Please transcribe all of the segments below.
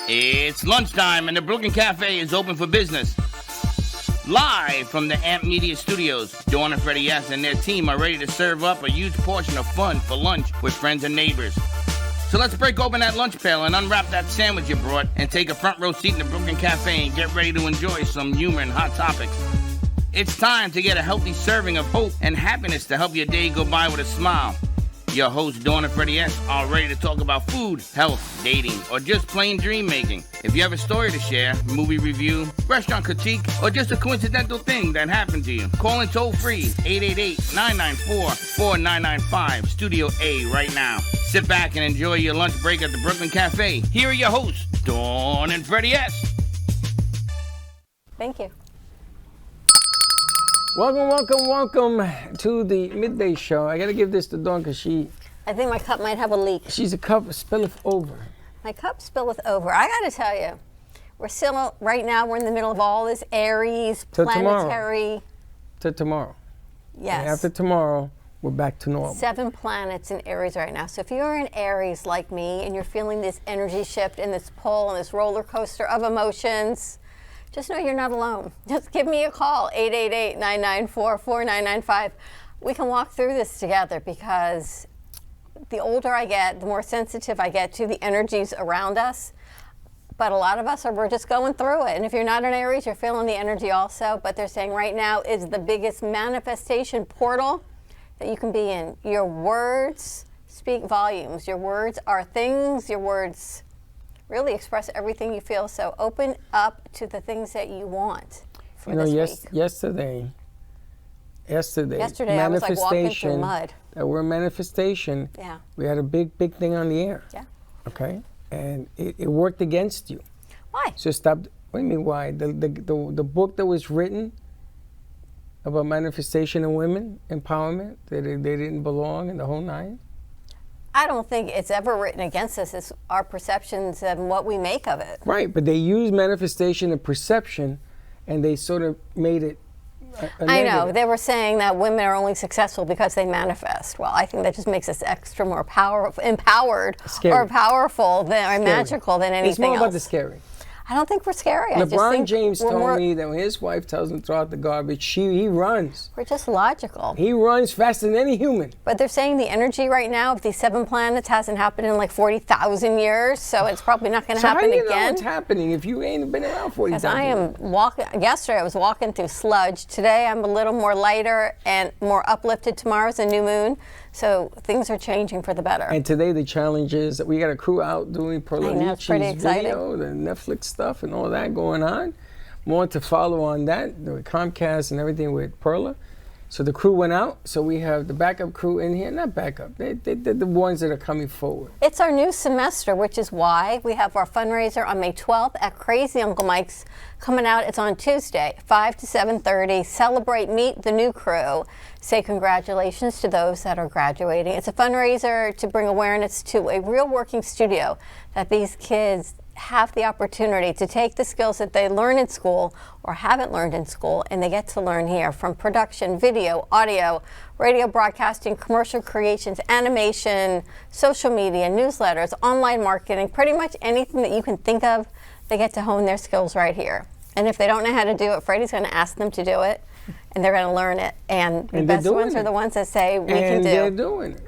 It's lunchtime and the Brooklyn Cafe is open for business. Live from the Amp Media Studios, Dawn and Freddie S. and their team are ready to serve up a huge portion of fun for lunch with friends and neighbors. So let's break open that lunch pail and unwrap that sandwich you brought and take a front row seat in the Brooklyn Cafe and get ready to enjoy some humor and hot topics. It's time to get a healthy serving of hope and happiness to help your day go by with a smile. Your hosts, Dawn and Freddie S., are ready to talk about food, health, dating, or just plain dream making. If you have a story to share, movie review, restaurant critique, or just a coincidental thing that happened to you, call in toll free 888-994-4995, Studio A right now. Sit back and enjoy your lunch break at the Brooklyn Cafe. Here are your hosts, Dawn and Freddie S. Thank you. Welcome to the midday show. I got to give this to Dawn because I think my cup might have a leak. she's a cup spilleth over. My cup spilleth over. I got to tell you, we're still, right now, we're in the middle of all this Aries, planetary. To tomorrow. Yes. And after tomorrow, we're back to normal. 7 planets in Aries right now. So if you're in Aries like me and you're feeling this energy shift and this pull and this roller coaster of emotions, just know you're not alone. Just give me a call, 888-994-4995. We can walk through this together because the older I get, the more sensitive I get to the energies around us. But a lot of us we're just going through it. And if you're not in Aries, you're feeling the energy also. But they're saying right now is the biggest manifestation portal that you can be in. Your words speak volumes. Your words are things. Your words really express everything you feel. So open up to the things that you want for this week. Yesterday, I was like walking through mud. We're manifestation. Yeah. We had a big thing on the air. Yeah. Okay? And it worked against you. Why? So stop. What do you mean why? The book that was written about manifestation and women, empowerment, they didn't belong in the whole nine? I don't think it's ever written against us. It's our perceptions and what we make of it. Right, but they used manifestation and perception, and they sort of made it I know. They were saying that women are only successful because they manifest. Well, I think that just makes us extra more empowered scary. Or powerful or magical than anything else. It's more about the scary. I don't think we're scary. LeBron James told me that when his wife tells him to throw out the garbage, he runs. We're just logical. He runs faster than any human. But they're saying the energy right now of these 7 planets hasn't happened in like 40,000 years, so it's probably not going to happen again. So how do you know it's happening if you ain't been around 40,000 years? Because I am walking. Yesterday I was walking through sludge. Today I'm a little more lighter and more uplifted. Tomorrow's a new moon. So things are changing for the better. And today the challenge is that we got a crew out doing Perla Nietzsche's video, the Netflix stuff and all that going on. More to follow on that, the Comcast and everything with Perla. So the crew went out. So we have the backup crew in here. Not backup. They're the ones that are coming forward. It's our new semester, which is why we have our fundraiser on May 12th at Crazy Uncle Mike's coming out. It's on Tuesday, 5 to 7:30. Celebrate, meet the new crew. Say congratulations to those that are graduating. It's a fundraiser to bring awareness to a real working studio that these kids have the opportunity to take the skills that they learn in school or haven't learned in school, and they get to learn here from production, video, audio, radio broadcasting, commercial creations, animation, social media, newsletters, online marketing, pretty much anything that you can think of, they get to hone their skills right here. And if they don't know how to do it, Freddie's going to ask them to do it, and they're going to learn it. And the best ones are the ones that say we can do. And they're doing it.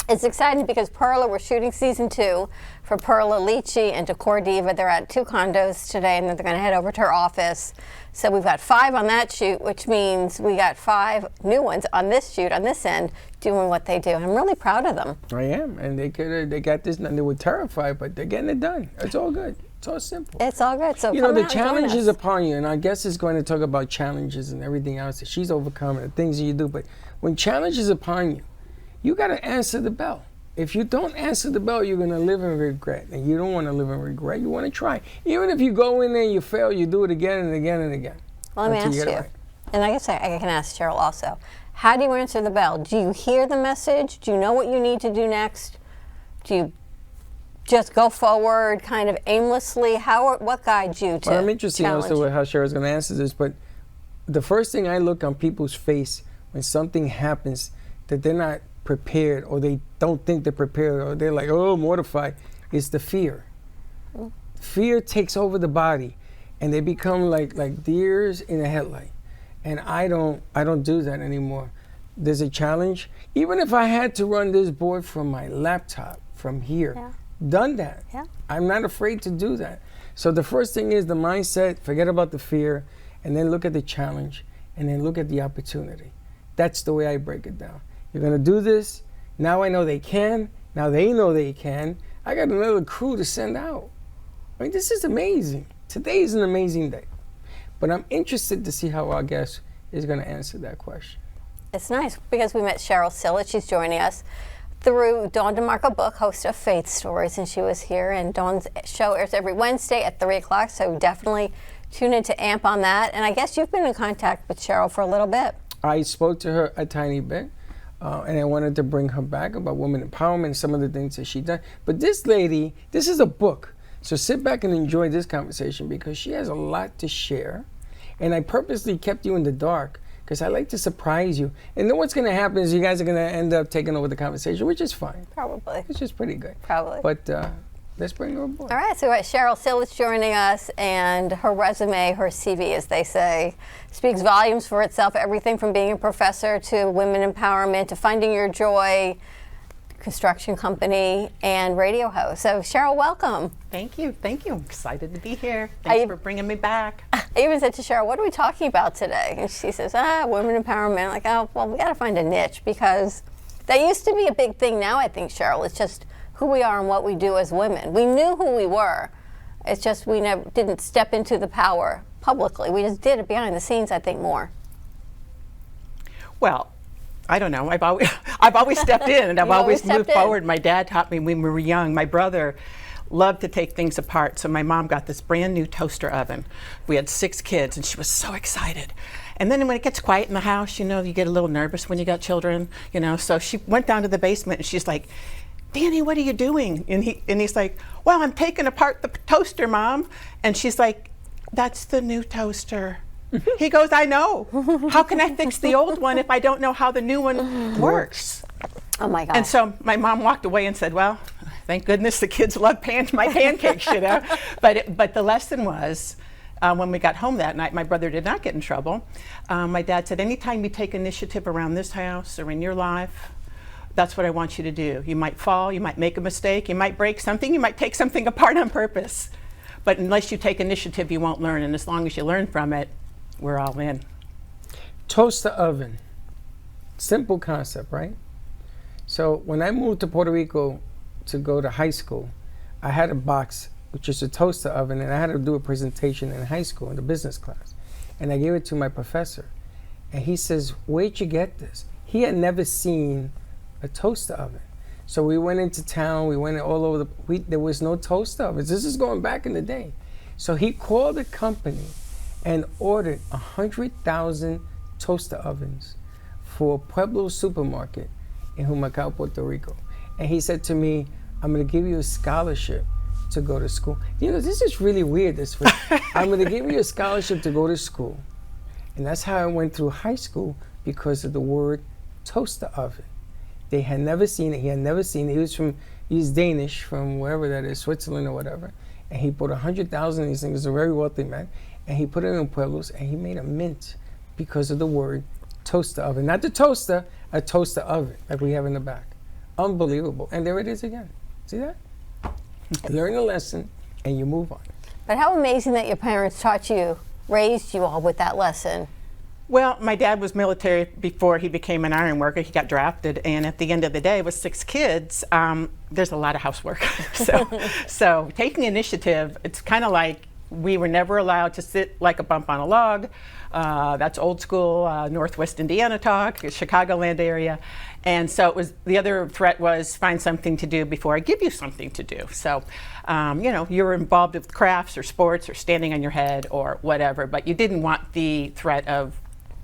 It's exciting because Perla, we're shooting season 2 for Perla Lychee and Decor Diva. They're at 2 condos today, and then they're going to head over to her office. So we've got 5 on that shoot, which means we got 5 new ones on this shoot, on this end, doing what they do. I'm really proud of them. I am, and they got this, and they were terrified, but they're getting it done. It's all good. It's all simple. It's all good. So you know, the challenge is upon you, and our guest is going to talk about challenges and everything else that she's overcoming, the things that you do. But when challenge is upon you, you got to answer the bell. If you don't answer the bell, you're going to live in regret. And you don't want to live in regret. You want to try. Even if you go in there and you fail, you do it again and again and again. Well, let me ask you. And I guess I can ask Cheryl also. How do you answer the bell? Do you hear the message? Do you know what you need to do next? Do you just go forward kind of aimlessly? What guides you to I'm interested challenge? also with how Cheryl's going to answer this, but the first thing I look on people's face when something happens that they're not prepared or they don't think they're prepared or they're like, oh, mortified, is the fear. fear takes over the body, and they become like deers in a headlight. And I don't do that anymore. There's a challenge. Even if I had to run this board from my laptop from here, done that. Yeah. I'm not afraid to do that. So the first thing is the mindset, forget about the fear, and then look at the challenge, and then look at the opportunity. That's the way I break it down. You're gonna do this. Now I know they can. Now they know they can. I got another crew to send out. I mean, this is amazing. Today is an amazing day. But I'm interested to see how our guest is gonna answer that question. It's nice because we met Cheryl Silich. She's joining us through Dawn DeMarco book, host of Faith Stories, and she was here. And Dawn's show airs every Wednesday at 3 o'clock, so definitely tune in to AMP on that. And I guess you've been in contact with Cheryl for a little bit. I spoke to her a tiny bit, and I wanted to bring her back about women empowerment, some of the things that she done. But this lady, this is a book, so sit back and enjoy this conversation because she has a lot to share. And I purposely kept you in the dark because I like to surprise you. And then what's going to happen is you guys are going to end up taking over the conversation, which is fine. Probably. Which is pretty good. Probably. But let's bring her aboard. All right, so we got Cheryl Silich joining us, and her resume, her CV, as they say, speaks volumes for itself. Everything from being a professor to women empowerment to finding your joy, construction company, and radio host. So Cheryl, welcome. Thank you. I'm excited to be here. Thanks for bringing me back. I even said to Cheryl, what are we talking about today? And she says, women empowerment. I'm like, oh, well, we got to find a niche because that used to be a big thing. Now I think, Cheryl, it's just who we are and what we do as women. We knew who we were. It's just we never didn't step into the power publicly. We just did it behind the scenes, I think, more. Well, I don't know. I've always stepped in and I've always moved forward. My dad taught me when we were young. My brother loved to take things apart. So my mom got this brand new toaster oven. We had 6 kids and she was so excited. And then when it gets quiet in the house, you get a little nervous when you got children, So she went down to the basement and she's like, Danny, what are you doing? And he's like, well, I'm taking apart the toaster, Mom. And she's like, that's the new toaster. He goes, I know. How can I fix the old one if I don't know how the new one works? Oh my God. And so my mom walked away and said, well, thank goodness the kids love my pancakes, But the lesson was, when we got home that night, my brother did not get in trouble. My dad said, anytime you take initiative around this house or in your life, that's what I want you to do. You might fall, you might make a mistake, you might break something, you might take something apart on purpose. But unless you take initiative, you won't learn. And as long as you learn from it, we're all in. Toaster oven. Simple concept, right? So when I moved to Puerto Rico to go to high school, I had a box, which is a toaster oven, and I had to do a presentation in high school in the business class. And I gave it to my professor. And he says, where'd you get this? He had never seen a toaster oven. So we went into town, we went all over there was no toaster ovens. This is going back in the day. So he called a company and ordered 100,000 toaster ovens for Pueblo supermarket in Humacao, Puerto Rico. And he said to me, I'm gonna give you a scholarship to go to school. This is really weird, this way. I'm gonna give you a scholarship to go to school. And that's how I went through high school, because of the word toaster oven. They had never seen it. He had never seen it. He's Danish, from wherever that is, Switzerland or whatever. And he bought 100,000 of these things. He's a very wealthy man. And he put it in Pueblos, and he made a mint because of the word toaster oven. Not the toaster, a toaster oven, like we have in the back. Unbelievable. And there it is again. See that? Learn a lesson, and you move on. But how amazing that your parents raised you all with that lesson. Well, my dad was military before he became an iron worker. He got drafted, and at the end of the day, with 6 kids, there's a lot of housework. So taking initiative, it's kind of like we were never allowed to sit like a bump on a log. That's old school Northwest Indiana talk, Chicagoland area. And so the other threat was find something to do before I give you something to do. So, you're involved with crafts or sports or standing on your head or whatever, but you didn't want the threat of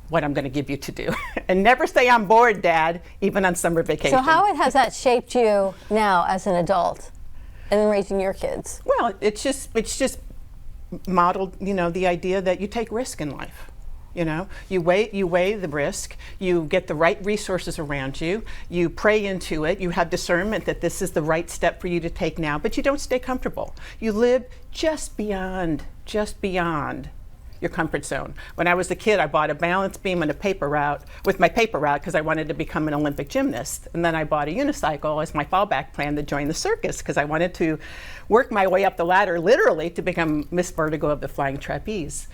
what I'm going to give you to do. And never say I'm bored, Dad, even on summer vacation. So how has that shaped you now as an adult and then raising your kids? Well, it's just modeled, the idea that you take risk in life. You know, you weigh the risk, you get the right resources around you, you pray into it, you have discernment that this is the right step for you to take now, but you don't stay comfortable. You live just beyond your comfort zone. When I was a kid, I bought a balance beam and a paper route with my paper route because I wanted to become an Olympic gymnast. And then I bought a unicycle as my fallback plan to join the circus because I wanted to work my way up the ladder literally to become Miss Vertigo of the Flying Trapeze.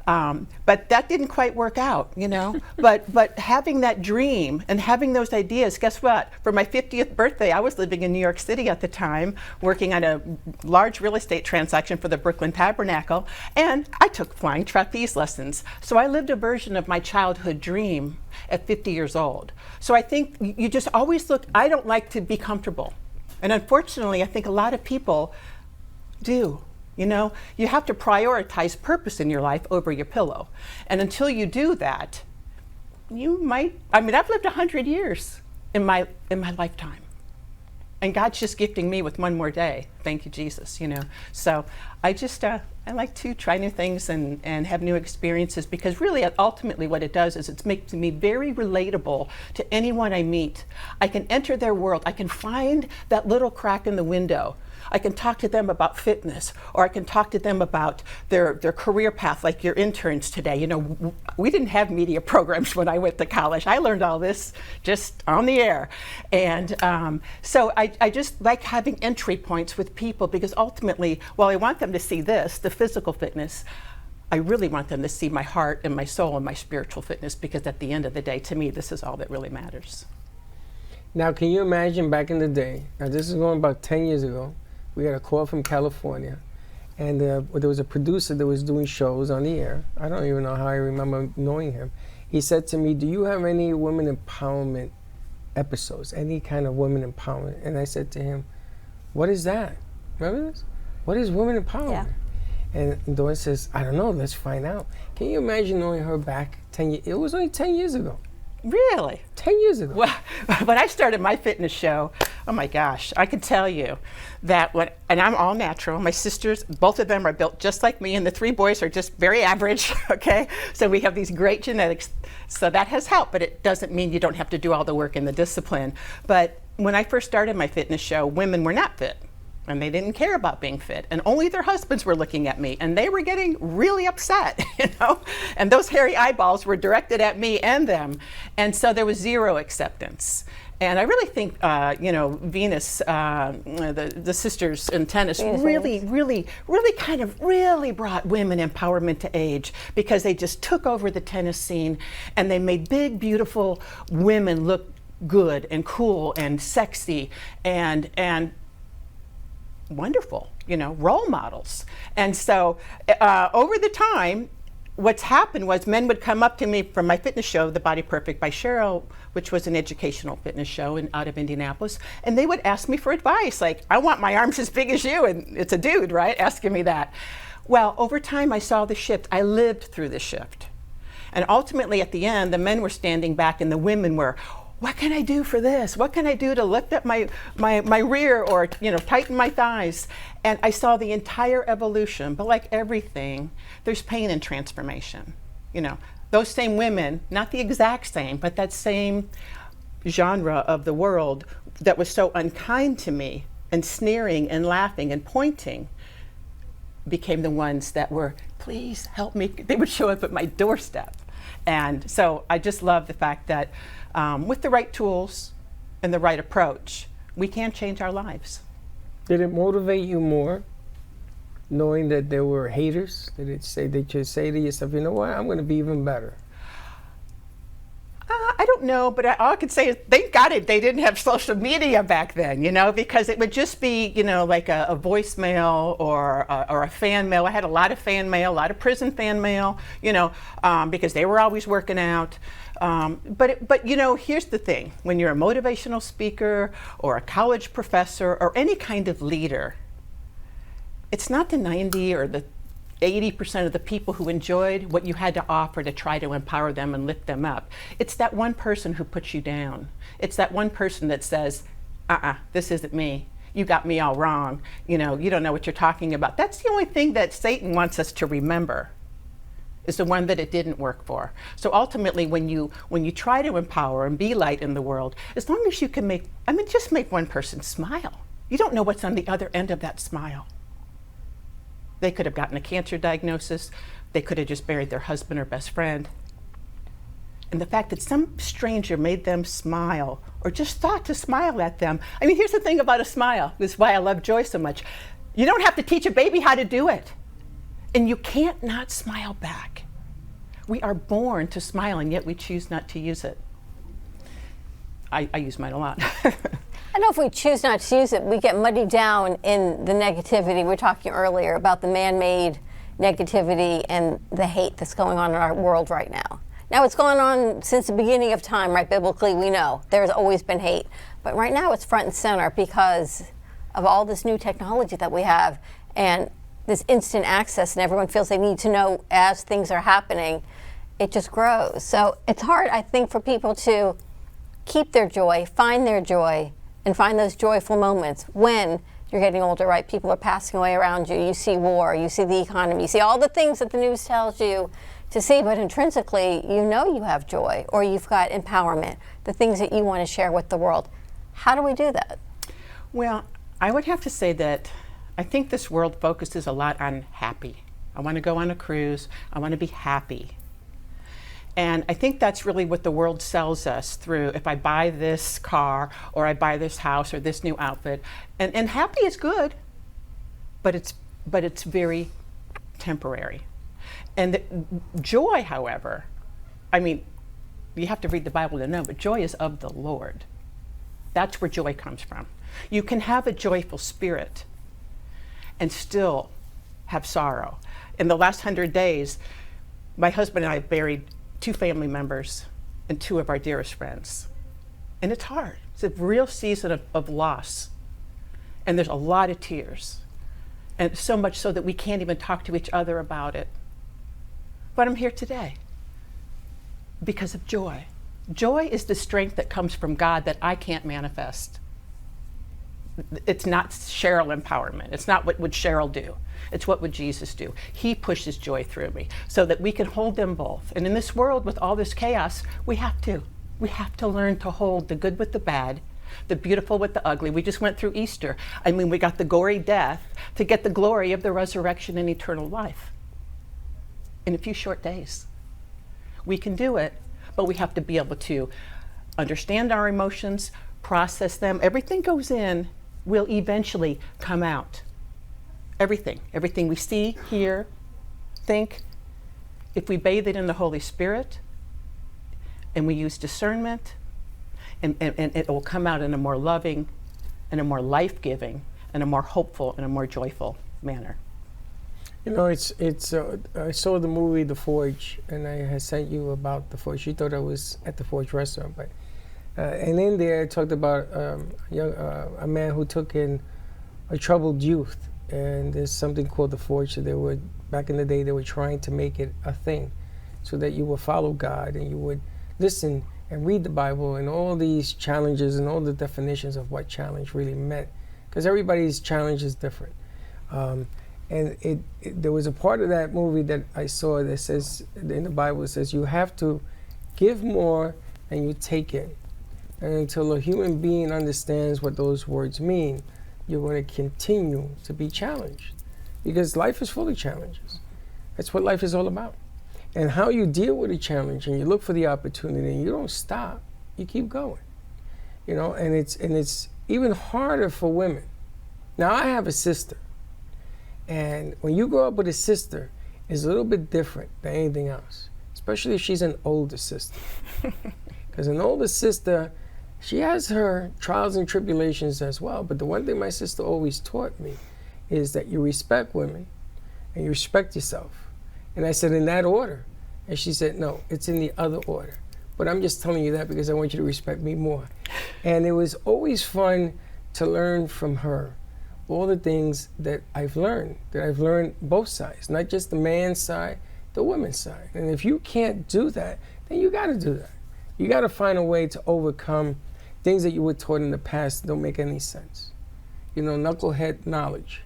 But that didn't quite work out, you know. But having that dream and having those ideas, guess what? For my 50th birthday, I was living in New York City at the time, working on a large real estate transaction for the Brooklyn Tabernacle, and I took flying trapeze lessons. So I lived a version of my childhood dream at 50 years old. So I think you just always look, I don't like to be comfortable. And unfortunately, I think a lot of people do. You know, you have to prioritize purpose in your life over your pillow. And until you do that, you might, I mean, I've lived 100 years in my lifetime. And God's just gifting me with one more day. Thank you, Jesus, you know. So I just, I like to try new things and have new experiences because really, ultimately what it does is it makes me very relatable to anyone I meet. I can enter their world. I can find that little crack in the window. I can talk to them about fitness, or I can talk to them about their career path, like your interns today. You know, we didn't have media programs when I went to college. I learned all this just on the air. And so I just like having entry points with people because ultimately, while I want them to see this, the physical fitness, I really want them to see my heart and my soul and my spiritual fitness because at the end of the day, to me, this is all that really matters. Now, can you imagine back in the day, now this is going about 10 years ago, we got a call from California, and there was a producer that was doing shows on the air. I don't even know how I remember knowing him. He said to me, do you have any women empowerment episodes, any kind of women empowerment? And I said to him, what is that? Remember this? What is women empowerment? Yeah. And Dawn says, I don't know, let's find out. Can you imagine knowing her back 10 years? It was only 10 years ago. Really? 10 years ago. Well, when I started my fitness show, oh my gosh, I can tell you that and I'm all natural. My sisters, both of them are built just like me, and the three boys are just very average, okay? So we have these great genetics, so that has helped, but it doesn't mean you don't have to do all the work and the discipline. But when I first started my fitness show, women were not fit. And they didn't care about being fit, and only their husbands were looking at me, and they were getting really upset, you know? And those hairy eyeballs were directed at me and them, and so there was zero acceptance. And I really think, you know, Venus, the sisters in tennis, really brought women empowerment to age because they just took over the tennis scene, and they made big, beautiful women look good and cool and sexy and wonderful, you know, role models. And so over the time, what's happened was men would come up to me from my fitness show, The Body Perfect by Cheryl, which was an educational fitness show out of Indianapolis, and they would ask me for advice, like, I want my arms as big as you, and it's a dude, right, asking me that. Well, over time, I saw the shift. I lived through the shift. And ultimately, at the end, the men were standing back and the women were, what can I do for this? What can I do to lift up my rear or, you know, tighten my thighs? And I saw the entire evolution. But like everything, there's pain and transformation. You know, those same women, not the exact same, but that same genre of the world that was so unkind to me and sneering and laughing and pointing became the ones that were, please help me. They would show up at my doorstep. And so I just love the fact that with the right tools and the right approach, we can change our lives. Did it motivate you more, knowing that there were haters? Did it say that you say to yourself, you know what, I'm going to be even better? I don't know, but all I could say is thank God they didn't have social media back then, you know, because it would just be, you know, like a voicemail or a fan mail. I had a lot of fan mail, a lot of prison fan mail, you know, because they were always working out. But you know, here's the thing. When you're a motivational speaker or a college professor or any kind of leader, it's not the 90 or the 80% of the people who enjoyed what you had to offer to try to empower them and lift them up. It's that one person who puts you down. It's that one person that says, this isn't me. You got me all wrong. You know, you don't know what you're talking about. That's the only thing that Satan wants us to remember. is the one that it didn't work for. So ultimately, when you try to empower and be light in the world, as long as you can just make one person smile. You don't know what's on the other end of that smile. They could have gotten a cancer diagnosis. They could have just buried their husband or best friend. And the fact that some stranger made them smile or just thought to smile at them. I mean, here's the thing about a smile. This is why I love joy so much. You don't have to teach a baby how to do it. And you can't not smile back. We are born to smile, and yet we choose not to use it. I use mine a lot. I know if we choose not to use it, we get muddied down in the negativity. We were talking earlier about the man-made negativity and the hate that's going on in our world right now. Now, it's going on since the beginning of time, right? Biblically, we know there's always been hate. But right now, it's front and center because of all this new technology that we have and this instant access, and everyone feels they need to know as things are happening. It just grows. So it's hard, I think, for people to keep their joy, and find those joyful moments when you're getting older, right? People are passing away around you. You see war, you see the economy, you see all the things that the news tells you to see, but intrinsically, you know you have joy or you've got empowerment, the things that you want to share with the world. How do we do that? Well, I would have to say that I think this world focuses a lot on happy. I want to go on a cruise. I want to be happy. And I think that's really what the world sells us through. If I buy this car or I buy this house or this new outfit, and happy is good, but it's very temporary. And joy, however, I mean, you have to read the Bible to know, but joy is of the Lord. That's where joy comes from. You can have a joyful spirit and still have sorrow. In the last 100 days, my husband and I buried 2 family members and 2 of our dearest friends. And it's hard. It's a real season of loss. And there's a lot of tears. And so much so that we can't even talk to each other about it. But I'm here today because of joy. Joy is the strength that comes from God that I can't manifest. It's not Cheryl empowerment. It's not what would Cheryl do. It's what would Jesus do. He pushes joy through me so that we can hold them both. And in this world with all this chaos, we have to. We have to learn to hold the good with the bad, the beautiful with the ugly. We just went through Easter. I mean, we got the gory death to get the glory of the resurrection and eternal life in a few short days. We can do it, but we have to be able to understand our emotions, process them. Everything goes in will eventually come out. Everything we see, hear, think, if we bathe it in the Holy Spirit and we use discernment, and it will come out in a more loving and a more life-giving and a more hopeful and a more joyful manner. You know, I saw the movie The Forge, and I had sent you about The Forge. You thought I was at The Forge restaurant, but and in there, I talked about a man who took in a troubled youth, and there's something called The Forge. So back in the day, they were trying to make it a thing, so that you would follow God and you would listen and read the Bible and all these challenges and all the definitions of what challenge really meant, because everybody's challenge is different. And there was a part of that movie that I saw that says, in the Bible, it says you have to give more than you take in. And until a human being understands what those words mean, you're going to continue to be challenged. Because life is full of challenges. That's what life is all about. And how you deal with a challenge, and you look for the opportunity, and you don't stop, you keep going. You know, and it's even harder for women. Now, I have a sister. And when you grow up with a sister, it's a little bit different than anything else, especially if she's an older sister. Because an older sister, she has her trials and tribulations as well. But the one thing my sister always taught me is that you respect women and you respect yourself. And I said, in that order. And she said, no, it's in the other order. But I'm just telling you that because I want you to respect me more. And it was always fun to learn from her all the things that I've learned both sides, not just the man's side, the woman's side. And if you can't do that, then you got to do that. You got to find a way to overcome things that you were taught in the past that don't make any sense. You know, knucklehead knowledge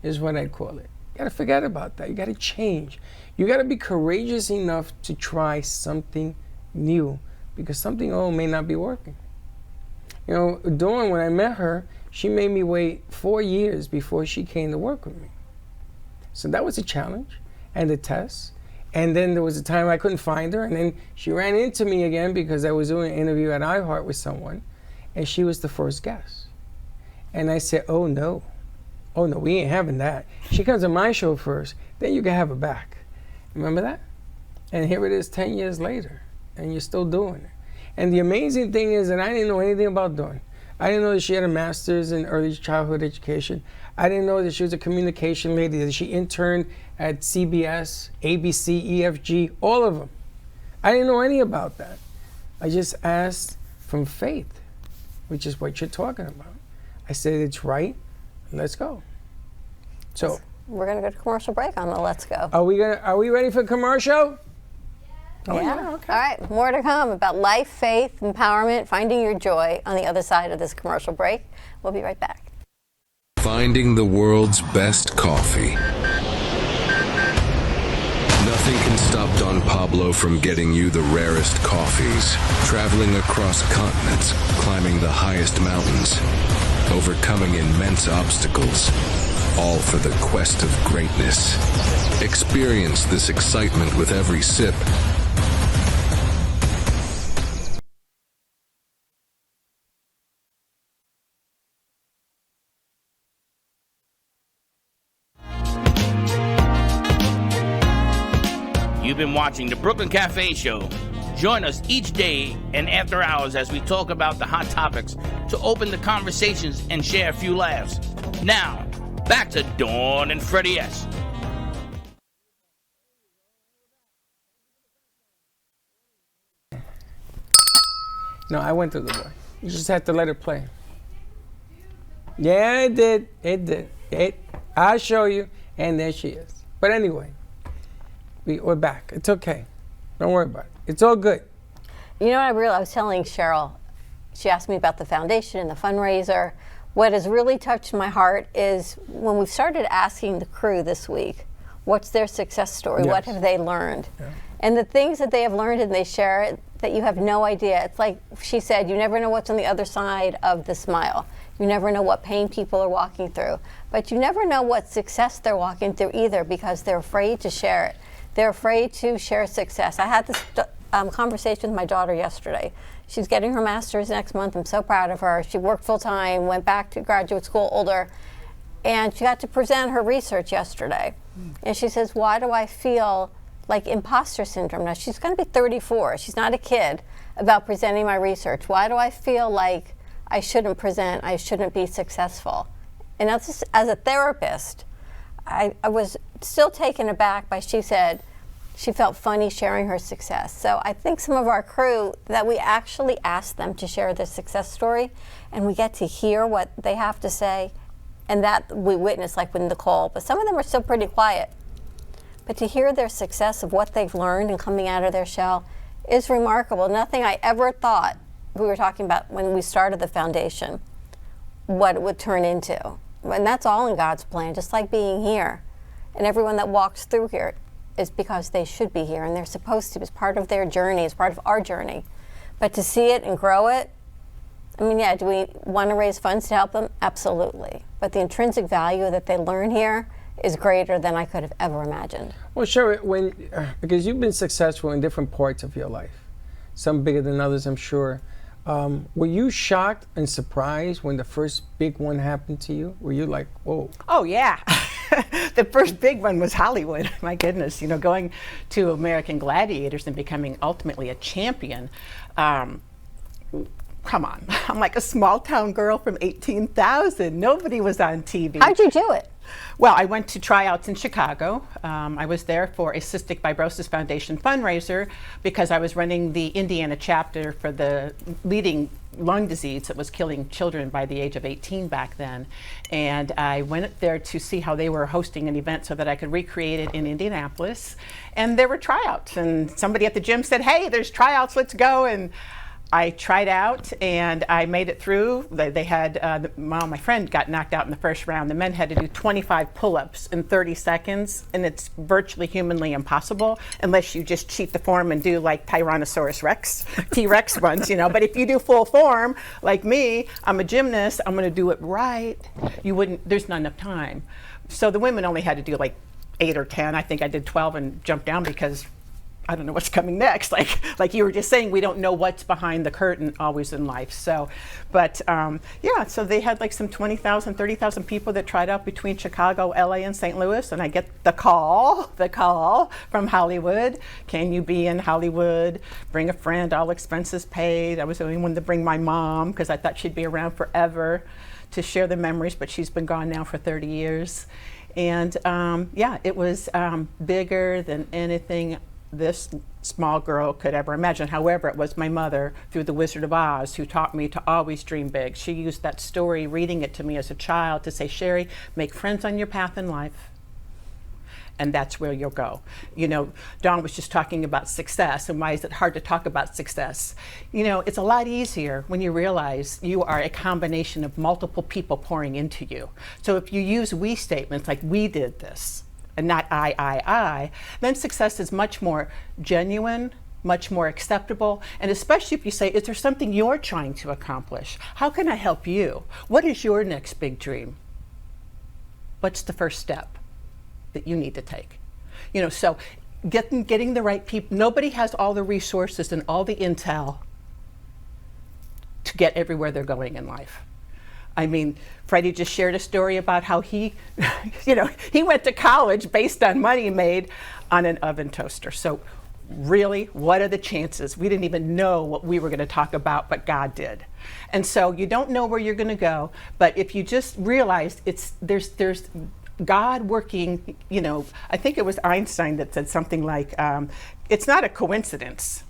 is what I call it. got to forget about that. You got to change. You got to be courageous enough to try something new, because something old may not be working. You know, Dawn, when I met her, she made me wait 4 years before she came to work with me. So that was a challenge and a test. And then there was a time I couldn't find her, and then she ran into me again because I was doing an interview at iHeart with someone, and she was the first guest. And I said, oh no, we ain't having that. She comes to my show first, then you can have her back. Remember that? And here it is 10 years later, and you're still doing it. And the amazing thing is that I didn't know anything about Dawn. I didn't know that she had a master's in early childhood education. I didn't know that she was a communication lady, that she interned at CBS, ABC, EFG, all of them. I didn't know any about that. I just asked from faith, which is what you're talking about. I said, it's right, let's go. So we're gonna go to commercial break on the Let's Go. are we ready for commercial? Oh, yeah. Okay. All right, more to come about life, faith, empowerment, finding your joy on the other side of this commercial break. We'll be right back. Finding the world's best coffee. Nothing can stop Don Pablo from getting you the rarest coffees. Traveling across continents, climbing the highest mountains, overcoming immense obstacles, all for the quest of greatness. Experience this excitement with every sip. You've been watching the Brooklyn Cafe Show. Join us each day and after hours as we talk about the hot topics to open the conversations and share a few laughs. Now, back to Dawn and Freddie S. No, I went to the boy. You just had to let it play. Yeah, it did. It did. I'll show you. And there she is. But anyway, we're back. It's okay. Don't worry about it. It's all good. You know what I was telling Cheryl, she asked me about the foundation and the fundraiser. What has really touched my heart is when we started asking the crew this week, what's their success story? Yes. What have they learned? Yeah. And the things that they have learned and they share it, that you have no idea. It's like she said, you never know what's on the other side of the smile. You never know what pain people are walking through. But you never know what success they're walking through either, because they're afraid to share it. They're afraid to share success. I had this conversation with my daughter yesterday. She's getting her master's next month. I'm so proud of her. She worked full time, went back to graduate school older, and she got to present her research yesterday. And she says, why do I feel like imposter syndrome? Now, she's going to be 34. She's not a kid, about presenting my research. Why do I feel like I shouldn't present, I shouldn't be successful? And as a therapist, I was still taken aback by, she said, she felt funny sharing her success. So I think some of our crew, that we actually ask them to share their success story, and we get to hear what they have to say, and that we witness, like with Nicole. But some of them are still pretty quiet. But to hear their success of what they've learned and coming out of their shell is remarkable. Nothing I ever thought, we were talking about when we started the foundation, what it would turn into. And that's all in God's plan, just like being here. And everyone that walks through here is because they should be here, and they're supposed to. It's part of their journey, it's part of our journey. But to see it and grow it, I mean, yeah, do we want to raise funds to help them? Absolutely. But the intrinsic value that they learn here is greater than I could have ever imagined. Well, sure, because you've been successful in different parts of your life, some bigger than others, I'm sure. Were you shocked and surprised when the first big one happened to you? Were you like, whoa? Oh, yeah. The first big one was Hollywood. My goodness, going to American Gladiators and becoming ultimately a champion. Come on. I'm like a small town girl from 18,000. Nobody was on TV. How'd you do it? Well, I went to tryouts in Chicago. I was there for a Cystic Fibrosis Foundation fundraiser because I was running the Indiana chapter for the leading lung disease that was killing children by the age of 18 back then. And I went there to see how they were hosting an event so that I could recreate it in Indianapolis. And there were tryouts, and somebody at the gym said, hey, there's tryouts, let's go. And I tried out and I made it through. They had, my friend got knocked out in the first round. The men had to do 25 pull-ups in 30 seconds, and it's virtually humanly impossible unless you just cheat the form and do like Tyrannosaurus Rex, T-Rex ones, you know. But if you do full form, like me, I'm a gymnast, I'm gonna do it right, there's not enough time. So the women only had to do like 8 or 10. I think I did 12 and jumped down because I don't know what's coming next. Like you were just saying, we don't know what's behind the curtain always in life. So, but yeah, so they had like some 20,000, 30,000 people that tried out between Chicago, LA, and St. Louis. And I get the call from Hollywood. Can you be in Hollywood? Bring a friend, all expenses paid. I was the only one to bring my mom because I thought she'd be around forever to share the memories, but she's been gone now for 30 years. And yeah, it was bigger than anything this small girl could ever imagine. However, it was my mother through The Wizard of Oz who taught me to always dream big. She used that story, reading it to me as a child, to say, Sherry, make friends on your path in life, and that's where you'll go. You know, Dawn was just talking about success, and why is it hard to talk about success? You know, it's a lot easier when you realize you are a combination of multiple people pouring into you. So if you use we statements like we did this, and not I, then success is much more genuine, much more acceptable, and especially if you say, is there something you're trying to accomplish? How can I help you? What is your next big dream? What's the first step that you need to take? You know, so getting the right people. Nobody has all the resources and all the intel to get everywhere they're going in life. I mean, Freddie just shared a story about how he, you know, he went to college based on money made on an oven toaster. So really, what are the chances? We didn't even know what we were going to talk about, but God did. And so you don't know where you're going to go, but if you just realize there's God working, you know, I think it was Einstein that said something like, it's not a coincidence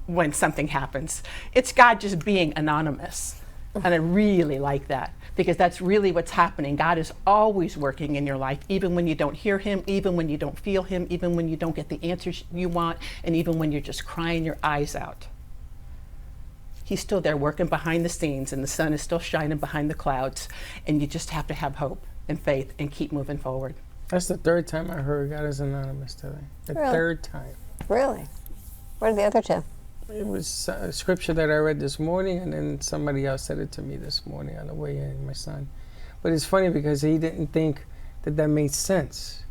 when something happens. It's God just being anonymous. And I really like that, because that's really what's happening. God is always working in your life, even when you don't hear him, even when you don't feel him, even when you don't get the answers you want, and even when you're just crying your eyes out. He's still there working behind the scenes, and the sun is still shining behind the clouds, and you just have to have hope and faith and keep moving forward. That's the third time I heard God is anonymous today. The third time. Really? What are the other two? It was a scripture that I read this morning, and then somebody else said it to me this morning on the way in, my son. But it's funny because he didn't think that made sense,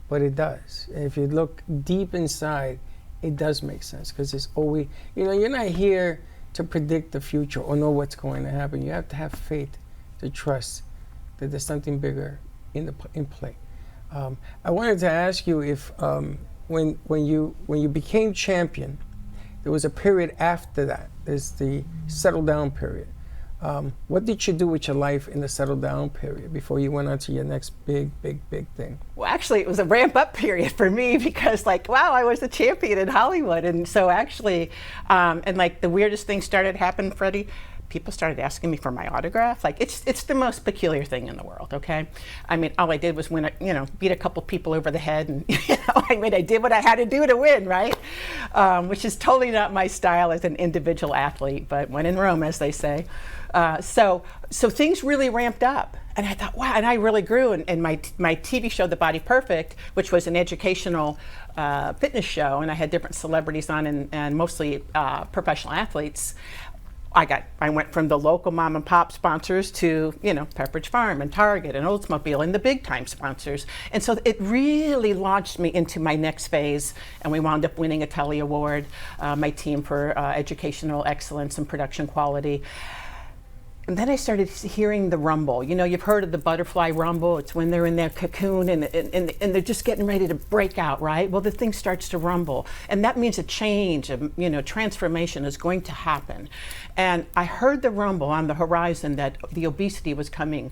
but it does. If you look deep inside, it does make sense, because it's always, you know, you're not here to predict the future or know what's going to happen. You have to have faith to trust that there's something bigger in play. I wanted to ask you if when you became champion, there was a period after that. There's the settle down period. What did you do with your life in the settle down period before you went on to your next big thing? Well, actually, it was a ramp up period for me, because like, wow, I was the champion in Hollywood. And so actually, and like the weirdest thing started happening, Freddie. People started asking me for my autograph. Like, it's the most peculiar thing in the world, okay? I mean, all I did was win, beat a couple people over the head, and I did what I had to do to win, right? Which is totally not my style as an individual athlete, but when in Rome, as they say. So things really ramped up, and I thought, wow, and I really grew. And my TV show, The Body Perfect, which was an educational fitness show, and I had different celebrities on, and mostly professional athletes. I went from the local mom and pop sponsors to, Pepperidge Farm and Target and Oldsmobile and the big time sponsors. And so it really launched me into my next phase, and we wound up winning a Telly Award, my team for educational excellence and production quality. And then I started hearing the rumble. You've heard of the butterfly rumble. It's when they're in their cocoon and they're just getting ready to break out, right? Well, the thing starts to rumble. And that means a change, transformation is going to happen. And I heard the rumble on the horizon that the obesity was coming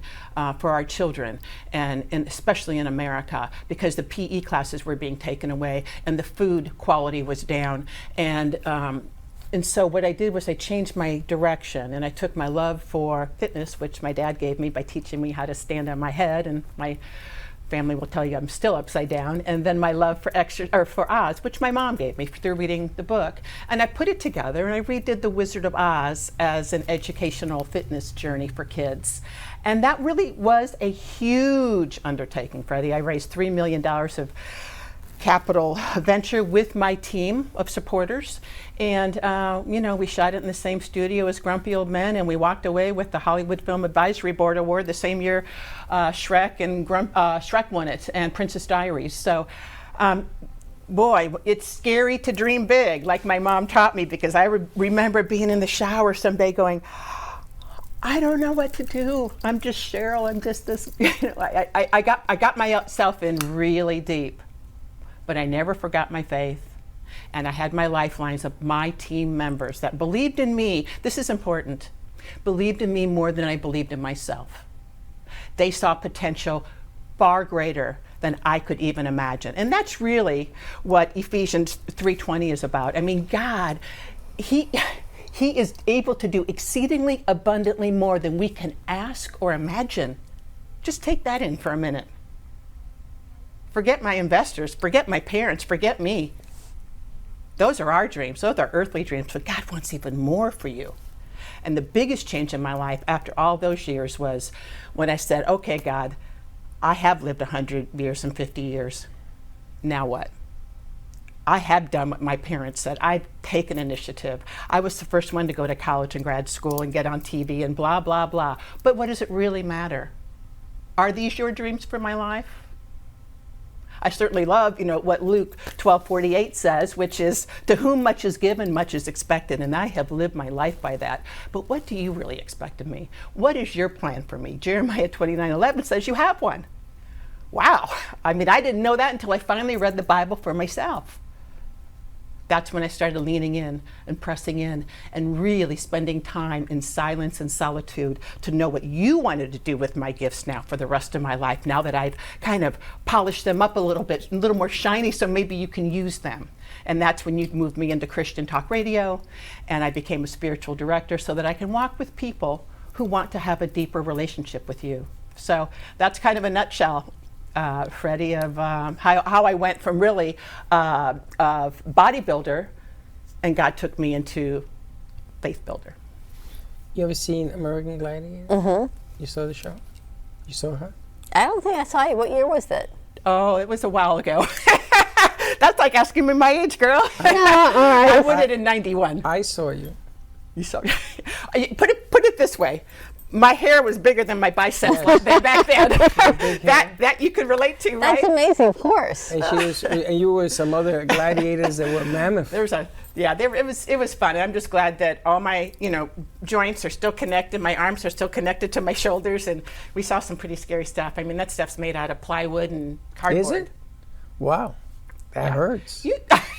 for our children, and especially in America, because the PE classes were being taken away and the food quality was down. And so what I did was I changed my direction, and I took my love for fitness, which my dad gave me by teaching me how to stand on my head, and my family will tell you I'm still upside down, and then my love for Oz, which my mom gave me through reading the book. And I put it together, and I redid The Wizard of Oz as an educational fitness journey for kids. And that really was a huge undertaking, Freddie. I raised $3 million of capital venture with my team of supporters. And, we shot it in the same studio as Grumpy Old Men, and we walked away with the Hollywood Film Advisory Board Award the same year Shrek won it, and Princess Diaries. So, boy, it's scary to dream big, like my mom taught me, because I remember being in the shower someday going, I don't know what to do. I'm just Cheryl. I'm just this. I got myself in really deep, but I never forgot my faith. And I had my lifelines of my team members that believed in me. This is important. Believed in me more than I believed in myself. They saw potential far greater than I could even imagine. And that's really what Ephesians 3:20 is about. I mean, God, He is able to do exceedingly abundantly more than we can ask or imagine. Just take that in for a minute. Forget my investors, forget my parents, forget me. Those are our dreams, those are earthly dreams, but God wants even more for you. And the biggest change in my life after all those years was when I said, okay, God, I have lived 100 years and 50 years. Now what? I have done what my parents said. I've taken initiative. I was the first one to go to college and grad school and get on TV and blah, blah, blah. But what does it really matter? Are these your dreams for my life? I certainly love, what Luke 12:48 says, which is, to whom much is given, much is expected, and I have lived my life by that. But what do you really expect of me? What is your plan for me? Jeremiah 29:11 says you have one. Wow. I mean, I didn't know that until I finally read the Bible for myself. That's when I started leaning in and pressing in and really spending time in silence and solitude to know what you wanted to do with my gifts now for the rest of my life, now that I've kind of polished them up a little bit, a little more shiny, so maybe you can use them. And that's when you moved me into Christian talk radio, and I became a spiritual director so that I can walk with people who want to have a deeper relationship with you. So that's kind of a nutshell, Freddie, of how I went from really bodybuilder, and God took me into faith builder. You ever seen American Gladiator? Mm-hmm. You saw the show? You saw her? I don't think I saw you. What year was that? Oh, it was a while ago. That's like asking me my age, girl. No, all right. I won it in 91. I saw you. You saw me. Put it this way. My hair was bigger than my biceps back then. that you could relate to, right? That's amazing, of course. And you were some other gladiators that were mammoth. It was fun. I'm just glad that all my joints are still connected. My arms are still connected to my shoulders, and we saw some pretty scary stuff. I mean, that stuff's made out of plywood and cardboard. Is it? Wow, that hurts. Yeah,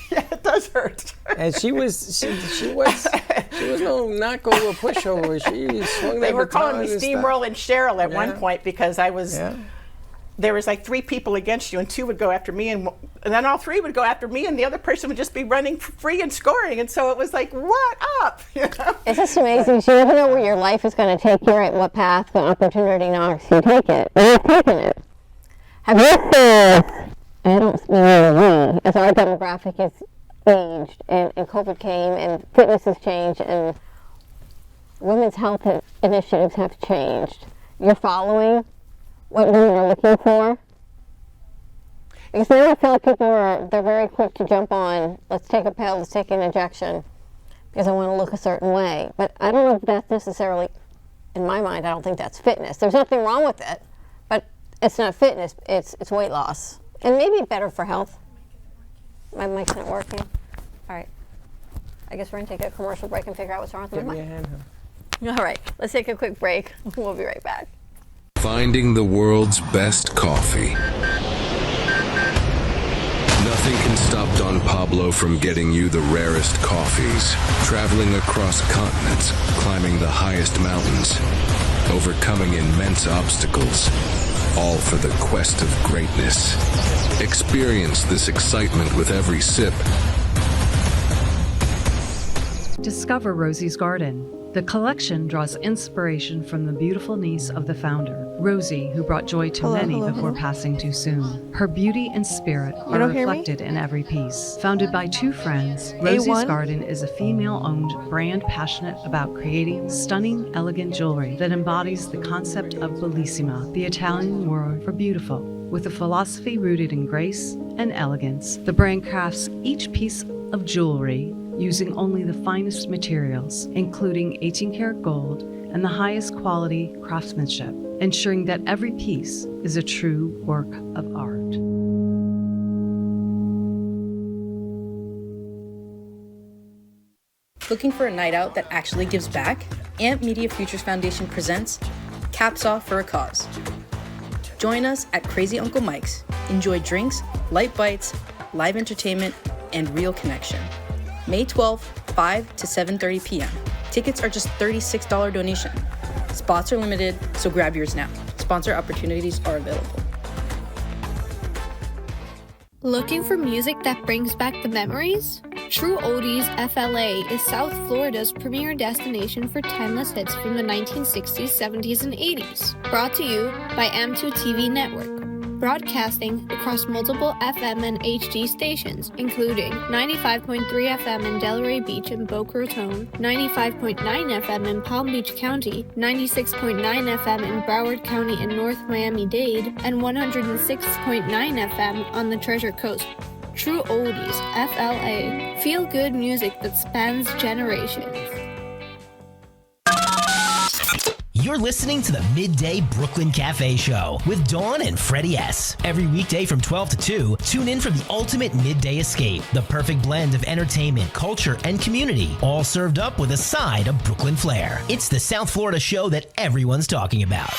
it does hurt. And she was no knockover pushover. She swung that. They were calling me Steamrolling Cheryl at one point because I was. Yeah. There was like 3 people against you, and 2 would go after me, and then all 3 would go after me, and the other person would just be running free and scoring. And so it was like, what up? It's just amazing. You never know where your life is going to take you, at what path the opportunity knocks. You take it, and you're taking it. Have you seen? I don't mean we, as our demographic has aged, and COVID came, and fitness has changed, and women's health initiatives have changed. You're following what women are looking for? Because now I feel like they're very quick to jump on, let's take a pill, let's take an injection, because I want to look a certain way. But I don't know if that's necessarily, in my mind, I don't think that's fitness. There's nothing wrong with it, but it's not fitness, it's weight loss. And maybe better for health. My mic's not working. All right. I guess we're going to take a commercial break and figure out what's wrong with my mic. Give me a hand, huh? All right. Let's take a quick break. We'll be right back. Finding the world's best coffee. Nothing can stop Don Pablo from getting you the rarest coffees. Traveling across continents, climbing the highest mountains, overcoming immense obstacles. All for the quest of greatness. Experience this excitement with every sip. Discover Rosie's Garden. The collection draws inspiration from the beautiful niece of the founder, Rosie, who brought joy to many before passing too soon. Her beauty and spirit are reflected in every piece. Founded by two friends, Rosie's Garden is a female-owned brand passionate about creating stunning, elegant jewelry that embodies the concept of bellissima, the Italian word for beautiful. With a philosophy rooted in grace and elegance, the brand crafts each piece of jewelry using only the finest materials, including 18-karat gold and the highest quality craftsmanship, ensuring that every piece is a true work of art. Looking for a night out that actually gives back? AMP Media Futures Foundation presents Caps Off for a Cause. Join us at Crazy Uncle Mike's. Enjoy drinks, light bites, live entertainment, and real connection. May 12th, 5 to 7:30 p.m. Tickets are just $36 donation. Spots are limited, so grab yours now. Sponsor opportunities are available. Looking for music that brings back the memories? True Oldies FLA is South Florida's premier destination for timeless hits from the 1960s, 70s, and 80s. Brought to you by M2 TV Network. Broadcasting across multiple FM and HD stations, including 95.3 FM in Delray Beach and Boca Raton, 95.9 FM in Palm Beach County, 96.9 FM in Broward County and North Miami-Dade, and 106.9 FM on the Treasure Coast. True Oldies, FLA. Feel good music that spans generations. You're listening to the Midday Brooklyn Cafe Show with Dawn and Freddie S. Every weekday from 12 to 2, tune in for the ultimate midday escape. The perfect blend of entertainment, culture, and community, all served up with a side of Brooklyn flair. It's the South Florida show that everyone's talking about.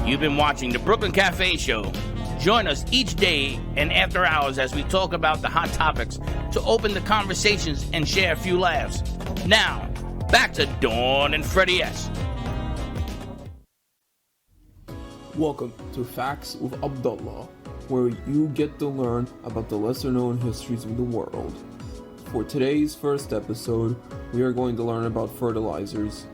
You've been watching the Brooklyn Cafe Show. Join us each day and after hours as we talk about the hot topics to open the conversations and share a few laughs. Now, back to Dawn and Freddie S. Welcome to Facts with Abdullah, where you get to learn about the lesser-known histories of the world. For today's first episode, we are going to learn about fertilizers.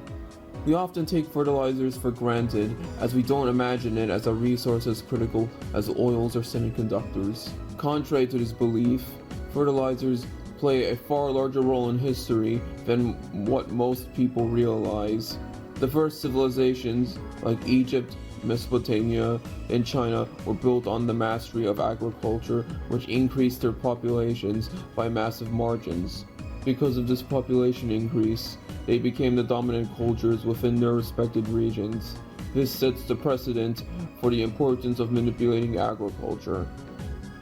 We often take fertilizers for granted as we don't imagine it as a resource as critical as oils or semiconductors. Contrary to this belief, fertilizers play a far larger role in history than what most people realize. The first civilizations, like Egypt, Mesopotamia, and China, were built on the mastery of agriculture, which increased their populations by massive margins. Because of this population increase, they became the dominant cultures within their respected regions. This sets the precedent for the importance of manipulating agriculture.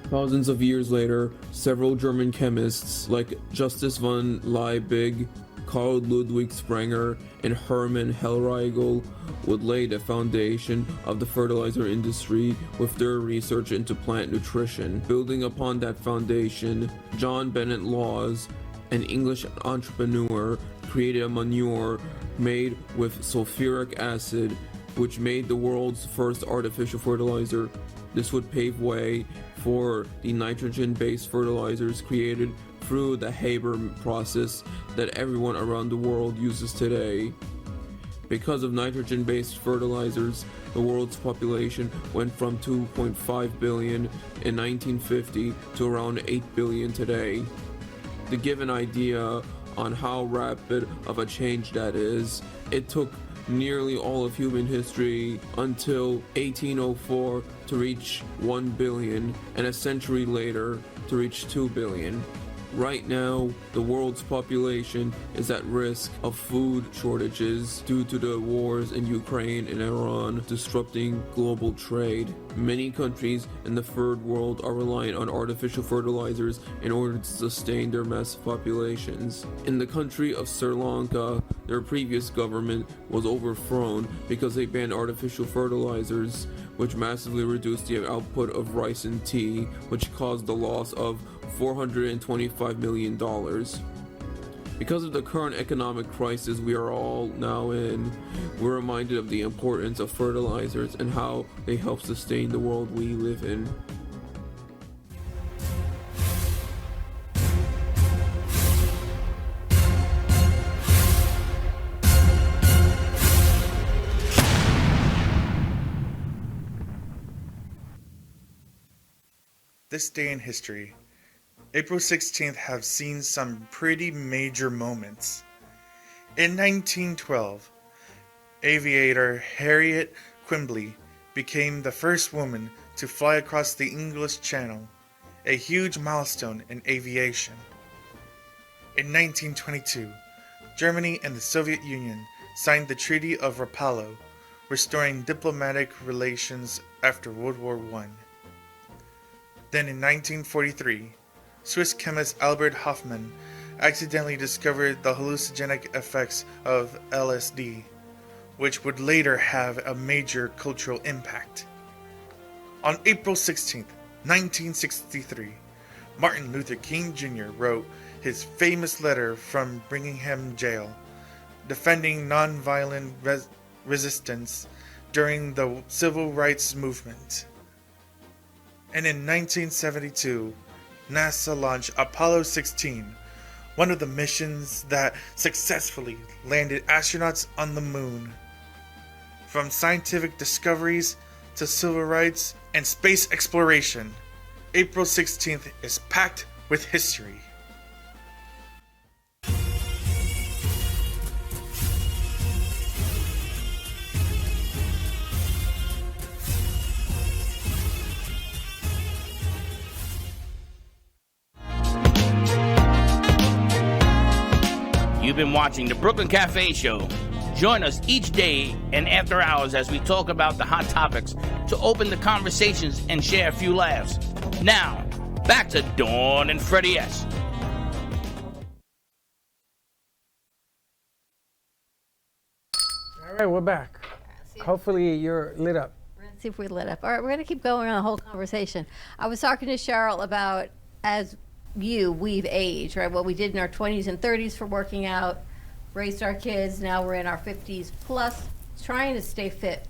Thousands of years later, several German chemists like Justus von Liebig, Carl Ludwig Sprenger, and Hermann Hellriegel would lay the foundation of the fertilizer industry with their research into plant nutrition. Building upon that foundation, John Bennett Laws, an English entrepreneur, created a manure made with sulfuric acid, which made the world's first artificial fertilizer. This would pave way for the nitrogen-based fertilizers created through the Haber process that everyone around the world uses today. Because of nitrogen-based fertilizers, the world's population went from 2.5 billion in 1950 to around 8 billion today. To give an idea on how rapid of a change that is, it took nearly all of human history until 1804 to reach 1 billion, and a century later to reach 2 billion. Right now, the world's population is at risk of food shortages due to the wars in Ukraine and Iran disrupting global trade. Many countries in the third world are reliant on artificial fertilizers in order to sustain their massive populations. In the country of Sri Lanka, their previous government was overthrown because they banned artificial fertilizers, which massively reduced the output of rice and tea, which caused the loss of $425 million. Because of the current economic crisis we are all now in, we're reminded of the importance of fertilizers and how they help sustain the world we live in. this day in history, April 16th have seen some pretty major moments. In 1912, aviator Harriet Quimby became the first woman to fly across the English Channel, a huge milestone in aviation. In 1922, Germany and the Soviet Union signed the Treaty of Rapallo, restoring diplomatic relations after World War I. Then in 1943, Swiss chemist Albert Hofmann accidentally discovered the hallucinogenic effects of LSD, which would later have a major cultural impact. On April 16, 1963, Martin Luther King Jr. wrote his famous letter from Birmingham jail, defending nonviolent resistance during the Civil Rights Movement. And in 1972, NASA launched Apollo 16, one of the missions that successfully landed astronauts on the moon. From scientific discoveries to civil rights and space exploration, April 16th is packed with history. You've been watching the Brooklyn Cafe Show. Join us each day and after hours as we talk about the hot topics to open the conversations and share a few laughs. Now, back to Dawn and Freddie S. All right, we're back. Hopefully you're lit up. Let's see if we lit up. All right, we're going to keep going on the whole conversation. I was talking to Cheryl about, as we've aged, right? What we did in our 20s and 30s for working out, raised our kids, now we're in our 50s plus, trying to stay fit.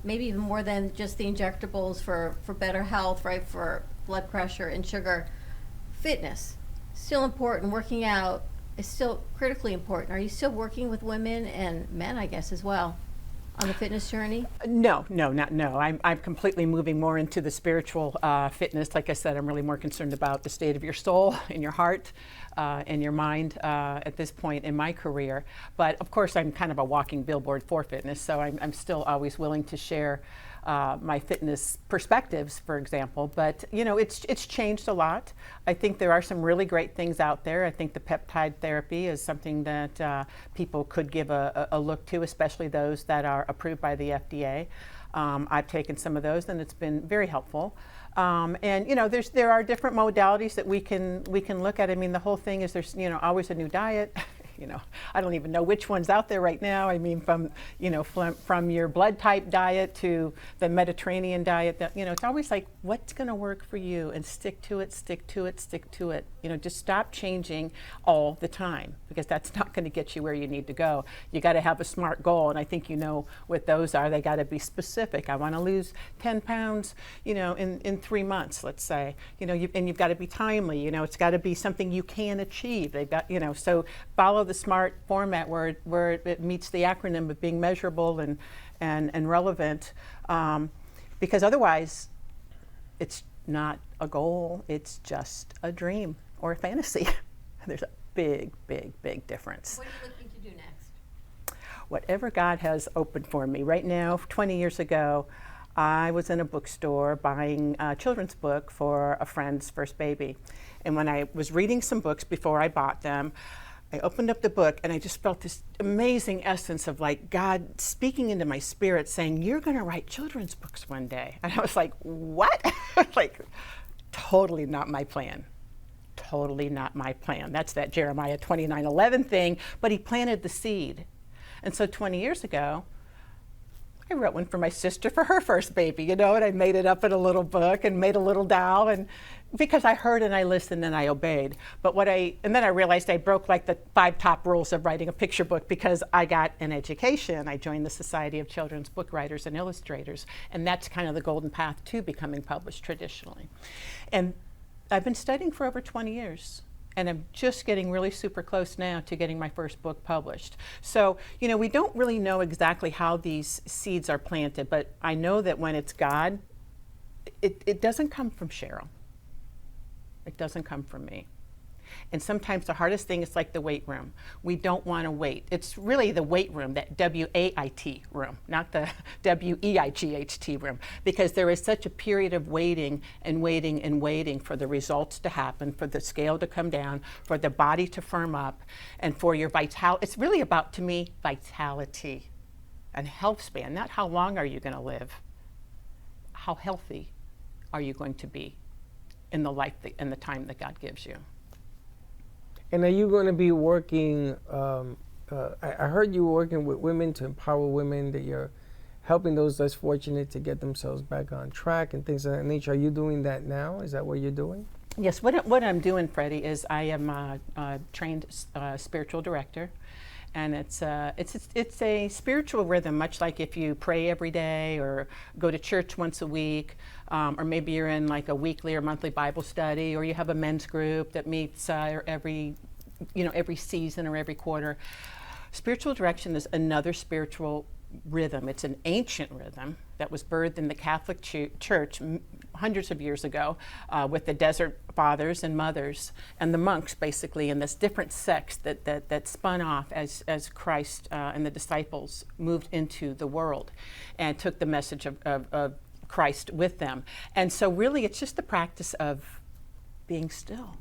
Maybe even more than just the injectables for better health, right? For blood pressure and sugar. Fitness, still important. Working out is still critically important. Are you still working with women and men, I guess, as well, on the fitness journey? No. I'm completely moving more into the spiritual fitness. Like I said, I'm really more concerned about the state of your soul and your heart and your mind at this point in my career. But of course, I'm kind of a walking billboard for fitness, so I'm still always willing to share my fitness perspectives, for example. But you know, it's changed a lot. I think there are some really great things out there. I think the peptide therapy is something that people could give a look to, especially those that are approved by the FDA. I've taken some of those, and it's been very helpful. And you know, there are different modalities that we can look at. I mean, the whole thing is there's always a new diet. I don't even know which one's out there right now. I mean, from your blood type diet to the Mediterranean diet, that it's always like, what's going to work for you, and stick to it. Just stop changing all the time, because that's not going to get you where you need to go. You got to have a smart goal, and I think what those are. They got to be specific. I want to lose 10 pounds, in 3 months, let's say. And you've got to be timely. It's got to be something you can achieve. They've got, so follow the SMART format where it meets the acronym of being measurable and relevant, because otherwise it's not a goal, it's just a dream or a fantasy. There's a big difference. What are you looking to do next? Whatever God has opened for me. Right now, 20 years ago, I was in a bookstore buying a children's book for a friend's first baby. And when I was reading some books before I bought them, I opened up the book and I just felt this amazing essence of like God speaking into my spirit saying, you're going to write children's books one day. And I was like, what? Like, totally not my plan. Totally not my plan. That's that Jeremiah 29:11 thing, but he planted the seed. And so 20 years ago, I wrote one for my sister for her first baby, and I made it up in a little book and made a little doll, and because I heard and I listened and I obeyed. But and then I realized I broke like the 5 top rules of writing a picture book, because I got an education. I joined the Society of Children's Book Writers and Illustrators, and that's kind of the golden path to becoming published traditionally. And I've been studying for over 20 years. And I'm just getting really super close now to getting my first book published. So, we don't really know exactly how these seeds are planted, but I know that when it's God, it doesn't come from Cheryl. It doesn't come from me. And sometimes the hardest thing is like the weight room. We don't want to wait. It's really the weight room, that W-A-I-T room, not the W-E-I-G-H-T room, because there is such a period of waiting and waiting and waiting for the results to happen, for the scale to come down, for the body to firm up, and for your vitality. It's really about, to me, vitality and health span, not how long are you going to live. How healthy are you going to be in the life and the time that God gives you? And are you going to be working, I heard you were working with women to empower women, that you're helping those less fortunate to get themselves back on track and things of that nature. Are you doing that now? Is that what you're doing? Yes, what I'm doing, Freddie, is I am a trained spiritual director. And it's a spiritual rhythm, much like if you pray every day or go to church once a week, or maybe you're in like a weekly or monthly Bible study, or you have a men's group that meets every season or every quarter. Spiritual direction is another spiritual rhythm. It's an ancient rhythm that was birthed in the Catholic Church hundreds of years ago with the desert fathers and mothers and the monks, basically, and this different sects that spun off as Christ and the disciples moved into the world and took the message of Christ with them. And so really it's just the practice of being still.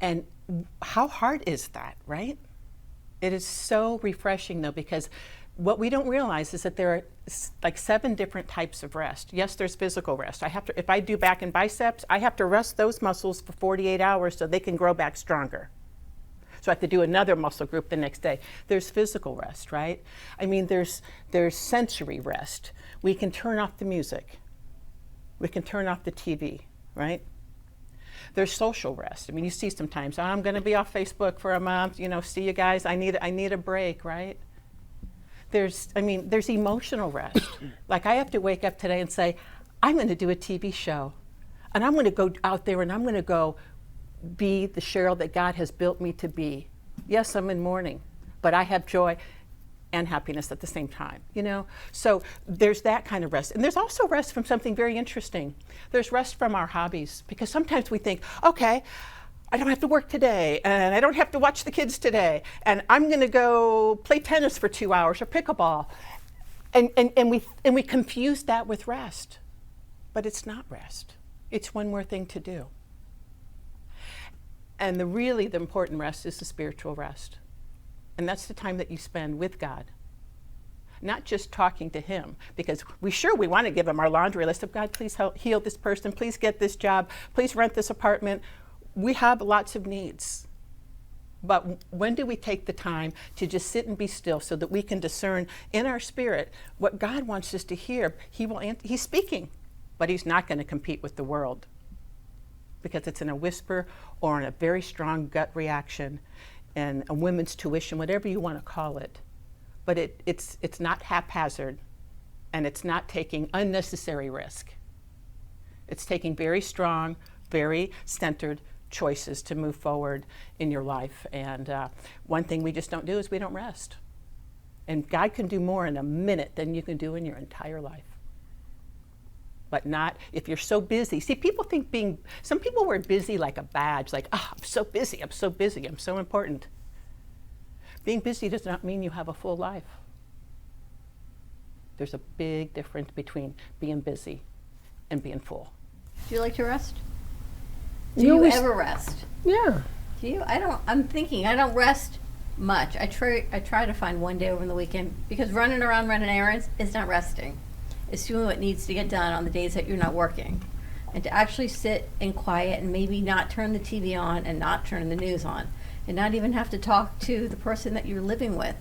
And how hard is that, right? It is so refreshing, though, because what we don't realize is that there are like 7 different types of rest. Yes, there's physical rest. If I do back and biceps, I have to rest those muscles for 48 hours so they can grow back stronger. So I have to do another muscle group the next day. There's physical rest, right? I mean, there's sensory rest. We can turn off the music. We can turn off the TV, right? There's social rest. I mean, you see sometimes, I'm going to be off Facebook for a month. See you guys. I need a break, right? There's emotional rest. Like I have to wake up today and say, I'm going to do a TV show, and I'm going to go out there and I'm going to go be the Cheryl that God has built me to be. Yes, I'm in mourning, but I have joy and happiness at the same time, So there's that kind of rest. And there's also rest from something very interesting. There's rest from our hobbies, because sometimes we think, okay, I don't have to work today, and I don't have to watch the kids today, and I'm going to go play tennis for 2 hours or pickleball. And we confuse that with rest. But it's not rest. It's one more thing to do. And the important rest is the spiritual rest. And that's the time that you spend with God. Not just talking to him, because we want to give him our laundry list of, God, please heal this person, please get this job, please rent this apartment. We have lots of needs. But when do we take the time to just sit and be still so that we can discern in our spirit what God wants us to hear? He's speaking, but he's not going to compete with the world, because it's in a whisper or in a very strong gut reaction and a women's tuition, whatever you want to call it. But it's not haphazard, and it's not taking unnecessary risk. It's taking very strong, very centered choices to move forward in your life. And one thing we just don't do is we don't rest. And God can do more in a minute than you can do in your entire life. But not if you're so busy. See, people think some people wear busy like a badge, like, I'm so busy, I'm so busy, I'm so important. Being busy does not mean you have a full life. There's a big difference between being busy and being full. Do you like to rest? Do you ever rest? Yeah. Do you? I don't. I'm thinking I don't rest much. I try to find one day over the weekend, because running around running errands is not resting. It's doing what needs to get done on the days that you're not working. And to actually sit in quiet and maybe not turn the TV on and not turn the news on and not even have to talk to the person that you're living with,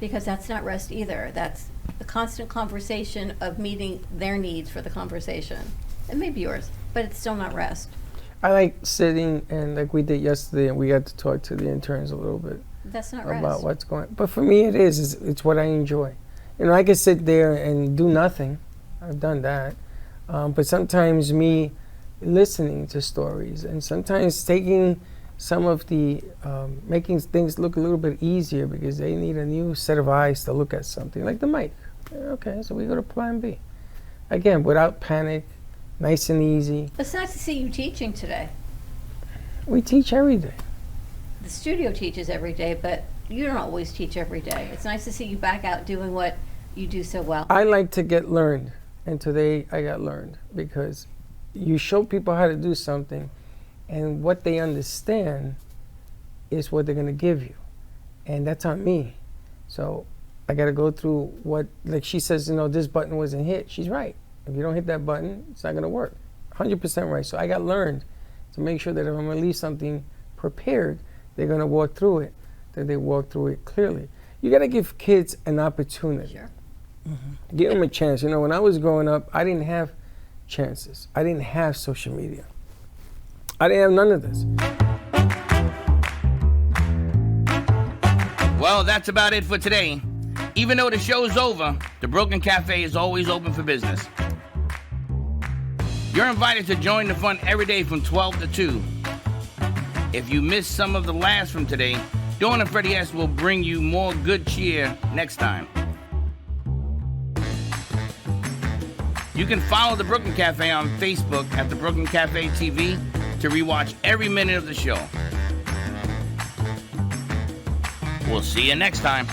because that's not rest either. That's the constant conversation of meeting their needs for the conversation. And maybe yours, but it's still not rest. I like sitting, and like we did yesterday, and we got to talk to the interns a little bit. That's not about rest. What's going on. But for me, it's what I enjoy. I can sit there and do nothing. I've done that. But sometimes me listening to stories, and sometimes taking some of the, making things look a little bit easier, because they need a new set of eyes to look at something, like the mic. Okay, so we go to plan B. Again, without panic, nice and easy. It's nice to see you teaching today. We teach every day. The studio teaches every day, but you don't always teach every day. It's nice to see you back out doing what you do so well. I like to get learned, and today I got learned, because you show people how to do something, and what they understand is what they're going to give you, and that's on me. So I got to go through what, like she says, this button wasn't hit. She's right. If you don't hit that button, it's not going to work. 100% right. So I got learned to make sure that if I'm going to leave something prepared, they're going to walk through it, that they walk through it clearly. You got to give kids an opportunity. Sure. Mm-hmm. Give them a chance. When I was growing up, I didn't have chances. I didn't have social media. I didn't have none of this. Well, that's about it for today. Even though the show's over, the Brooklyn Cafe is always open for business. You're invited to join the fun every day from 12 to 2. If you missed some of the laughs from today, Dawn and Freddie S. will bring you more good cheer next time. You can follow the Brooklyn Cafe on Facebook at the Brooklyn Cafe TV to rewatch every minute of the show. We'll see you next time.